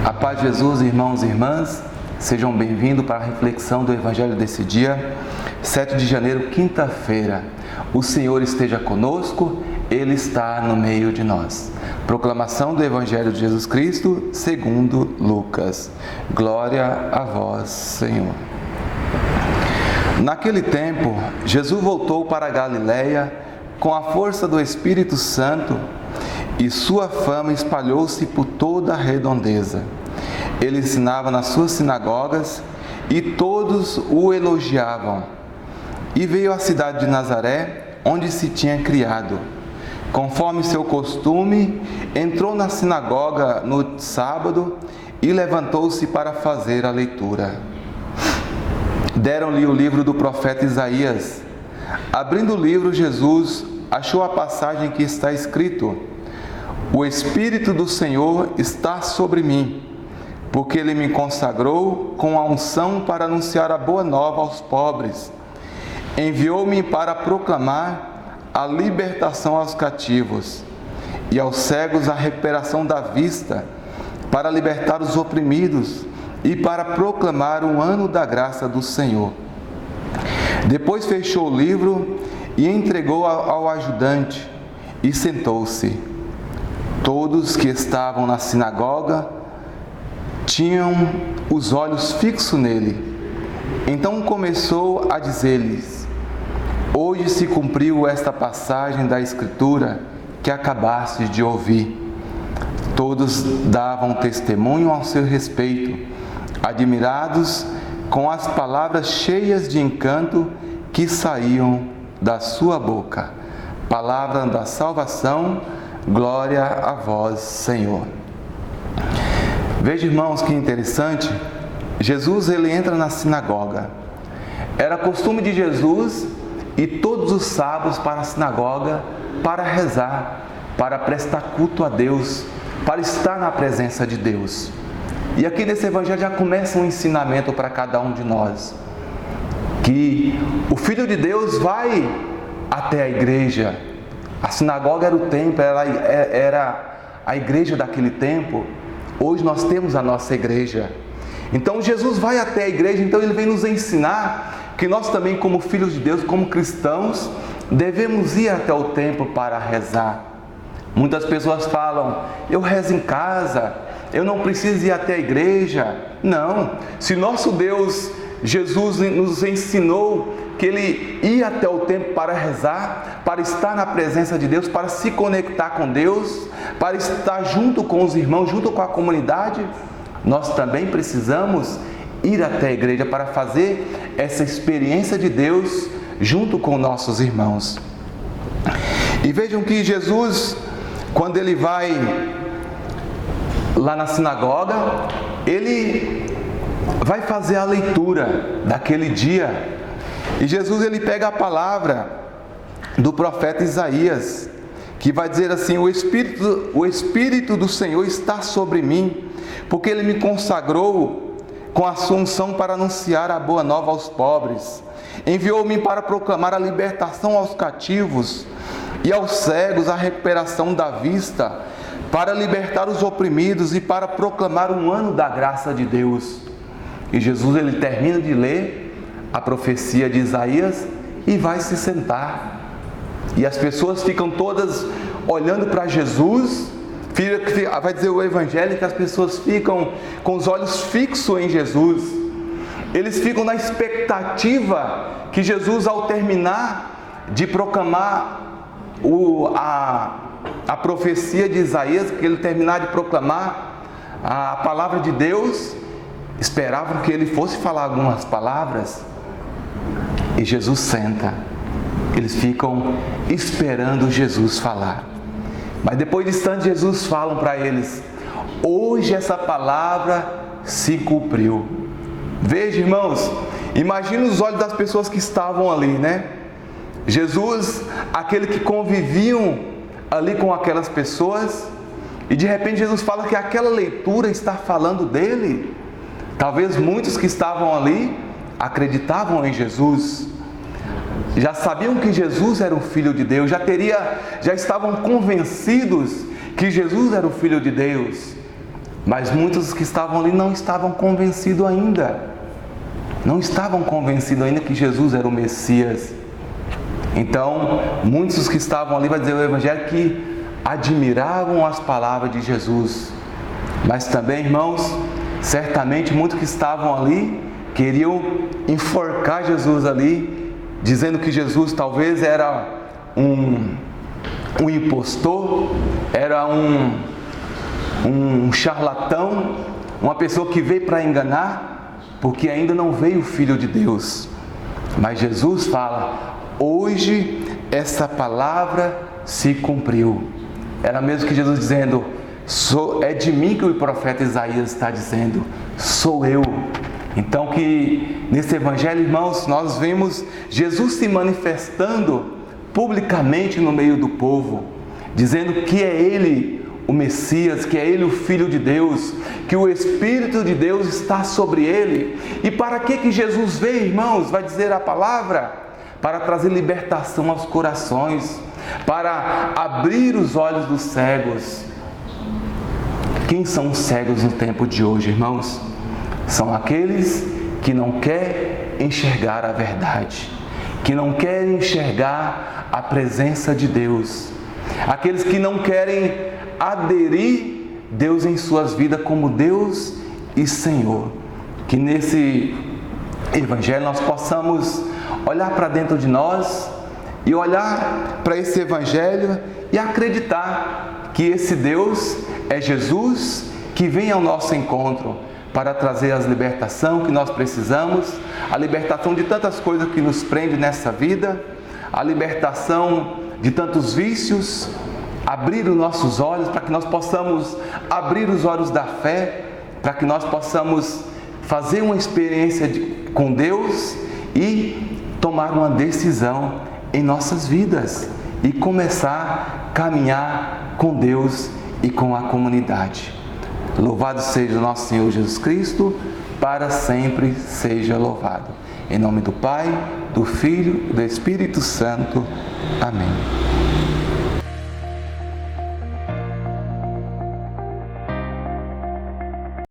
A paz de Jesus, irmãos e irmãs, sejam bem-vindos para a reflexão do Evangelho desse dia, 7 de janeiro, quinta-feira. O Senhor esteja conosco, Ele está no meio de nós. Proclamação do Evangelho de Jesus Cristo, segundo Lucas. Glória a vós, Senhor. Naquele tempo, Jesus voltou para a Galiléia com a força do Espírito Santo, e sua fama espalhou-se por toda a redondeza. Ele ensinava nas suas sinagogas e todos o elogiavam. E veio à cidade de Nazaré, onde se tinha criado. Conforme seu costume, entrou na sinagoga no sábado e levantou-se para fazer a leitura. Deram-lhe o livro do profeta Isaías. Abrindo o livro, Jesus achou a passagem que está escrito: O Espírito do Senhor está sobre mim, porque Ele me consagrou com a unção para anunciar a boa nova aos pobres. Enviou-me para proclamar a libertação aos cativos e aos cegos a recuperação da vista, para libertar os oprimidos e para proclamar o ano da graça do Senhor. Depois fechou o livro e entregou ao ajudante e sentou-se. Todos que estavam na sinagoga tinham os olhos fixos nele. Então começou a dizer-lhes: Hoje se cumpriu esta passagem da Escritura que acabastes de ouvir. Todos davam testemunho ao seu respeito, admirados com as palavras cheias de encanto que saíam da sua boca. Palavra da salvação. Glória a vós, Senhor. Veja, irmãos, que interessante. Jesus, ele entra na sinagoga. Era costume de Jesus ir todos os sábados para a sinagoga para rezar, para prestar culto a Deus, para estar na presença de Deus. E aqui nesse evangelho já começa um ensinamento para cada um de nós, que o Filho de Deus vai até a igreja. A sinagoga era o templo, era a igreja daquele tempo. Hoje nós temos a nossa igreja. Então Jesus vai até a igreja, então ele vem nos ensinar que nós também, como filhos de Deus, como cristãos, devemos ir até o templo para rezar. Muitas pessoas falam: eu rezo em casa, eu não preciso ir até a igreja. Não, se nosso Deus, Jesus, nos ensinou que Ele ia até o templo para rezar, para estar na presença de Deus, para se conectar com Deus, para estar junto com os irmãos, junto com a comunidade, nós também precisamos ir até a igreja para fazer essa experiência de Deus junto com nossos irmãos. E vejam que Jesus, quando Ele vai lá na sinagoga, Ele vai fazer a leitura daquele dia. E Jesus, ele pega a palavra do profeta Isaías, que vai dizer assim: o Espírito do Senhor está sobre mim, porque Ele me consagrou com a sua unção para anunciar a boa nova aos pobres. Enviou-me para proclamar a libertação aos cativos e aos cegos a recuperação da vista, para libertar os oprimidos e para proclamar um ano da graça de Deus. E Jesus, ele termina de ler a profecia de Isaías e vai se sentar. E as pessoas ficam todas olhando para Jesus. Vai dizer o Evangelho que as pessoas ficam com os olhos fixos em Jesus. Eles ficam na expectativa que Jesus, ao terminar de proclamar a profecia de Isaías, que ele terminar de proclamar a palavra de Deus, esperavam que ele fosse falar algumas palavras. E Jesus senta. Eles ficam esperando Jesus falar. Mas depois de instante, Jesus fala para eles: hoje essa palavra se cumpriu. Veja, irmãos, imagine os olhos das pessoas que estavam ali, né? Jesus, aquele que conviviam ali com aquelas pessoas, e de repente Jesus fala que aquela leitura está falando dele. Talvez muitos que estavam ali acreditavam em Jesus, já sabiam que Jesus era o Filho de Deus, já estavam convencidos que Jesus era o Filho de Deus. Mas muitos que estavam ali não estavam convencidos ainda. Não estavam convencidos ainda que Jesus era o Messias. Então, muitos que estavam ali, vai dizer o Evangelho, que admiravam as palavras de Jesus. Mas também, irmãos, certamente muitos que estavam ali queriam enforcar Jesus ali, dizendo que Jesus talvez era um impostor, era um charlatão, uma pessoa que veio para enganar, porque ainda não veio o Filho de Deus. Mas Jesus fala: hoje essa palavra se cumpriu. Era mesmo que Jesus dizendo: é de mim que o profeta Isaías está dizendo, sou eu. Então que nesse Evangelho, irmãos, nós vemos Jesus se manifestando publicamente no meio do povo, dizendo que é Ele o Messias, que é Ele o Filho de Deus, que o Espírito de Deus está sobre Ele. E para que Jesus veio, irmãos? Vai dizer a palavra: para trazer libertação aos corações, para abrir os olhos dos cegos. Quem são os cegos no tempo de hoje, irmãos? São aqueles que não querem enxergar a verdade, que não querem enxergar a presença de Deus, aqueles que não querem aderir Deus em suas vidas como Deus e Senhor. Que nesse Evangelho nós possamos olhar para dentro de nós e olhar para esse Evangelho e acreditar que esse Deus é Jesus, que vem ao nosso encontro para trazer a libertação que nós precisamos, a libertação de tantas coisas que nos prendem nessa vida, a libertação de tantos vícios, abrir os nossos olhos para que nós possamos abrir os olhos da fé, para que nós possamos fazer uma experiência com Deus e tomar uma decisão em nossas vidas e começar a caminhar com Deus e com a comunidade. Louvado seja o nosso Senhor Jesus Cristo, para sempre seja louvado. Em nome do Pai, do Filho e do Espírito Santo. Amém.